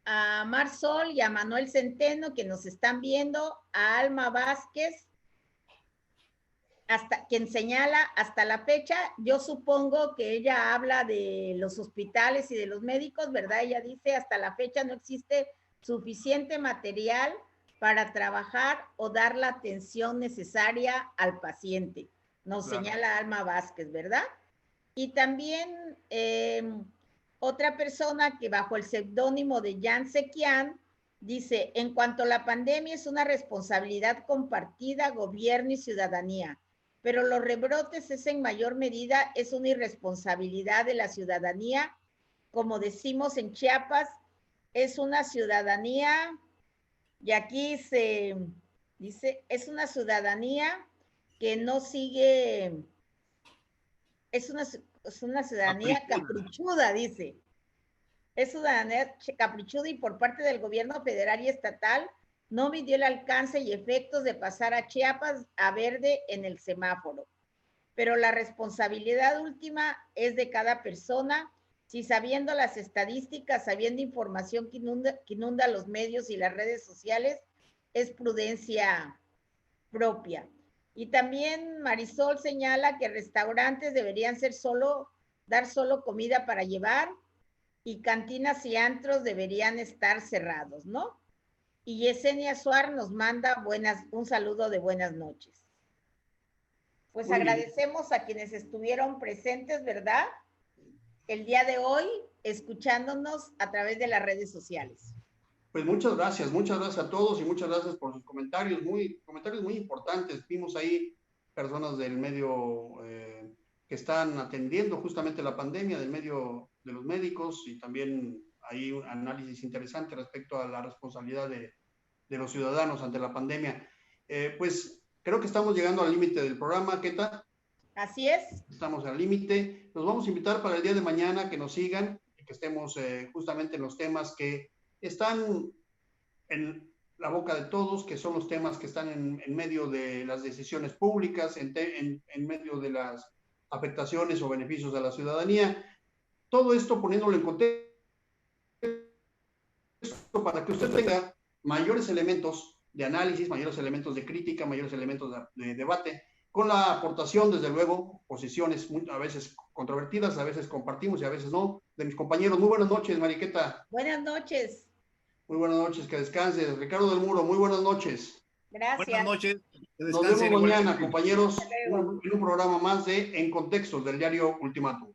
a Marsol y a Manuel Centeno, que nos están viendo, a Alma Vázquez, hasta quien señala hasta la fecha, yo supongo que ella habla de los hospitales y de los médicos, ¿verdad? Ella dice, hasta la fecha no existe suficiente material para trabajar o dar la atención necesaria al paciente. Nos señala Alma Vázquez, ¿verdad? Y también otra persona que bajo el seudónimo de Jan Sequian dice, en cuanto a la pandemia es una responsabilidad compartida, gobierno y ciudadanía, pero los rebrotes es en mayor medida es una irresponsabilidad de la ciudadanía. Como decimos en Chiapas, es una ciudadanía, y aquí se dice, es una ciudadanía que no sigue, es una ciudadanía caprichuda, dice. Es ciudadanía caprichuda y por parte del gobierno federal y estatal no midió el alcance y efectos de pasar a Chiapas a verde en el semáforo. Pero la responsabilidad última es de cada persona, si sabiendo las estadísticas, sabiendo información que inunda los medios y las redes sociales, es prudencia propia. Y también Marisol señala que restaurantes deberían dar solo comida para llevar y cantinas y antros deberían estar cerrados, ¿no? Y Yesenia Suar nos manda un saludo de buenas noches. Pues muy agradecemos bien a quienes estuvieron presentes, ¿verdad? El día de hoy, escuchándonos a través de las redes sociales. Pues muchas gracias a todos y muchas gracias por sus comentarios muy importantes. Vimos ahí personas del medio que están atendiendo justamente la pandemia, del medio de los médicos, y también hay un análisis interesante respecto a la responsabilidad de los ciudadanos ante la pandemia. Pues creo que estamos llegando al límite del programa, Keta. Así es. Estamos al límite. Los vamos a invitar para el día de mañana que nos sigan y que estemos justamente en los temas que están en la boca de todos, que son los temas que están en medio de las decisiones públicas, en medio de las afectaciones o beneficios a la ciudadanía. Todo esto poniéndolo en contexto para que usted tenga mayores elementos de análisis, mayores elementos de crítica, mayores elementos de debate, con la aportación, desde luego, posiciones a veces controvertidas, a veces compartimos y a veces no, de mis compañeros. Muy buenas noches, Mariqueta. Buenas noches. Muy buenas noches, que descanses. Ricardo del Muro, muy buenas noches. Gracias. Buenas noches. Nos vemos mañana, compañeros, en un programa más de En Contextos del diario Ultimátum.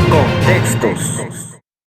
Contextos.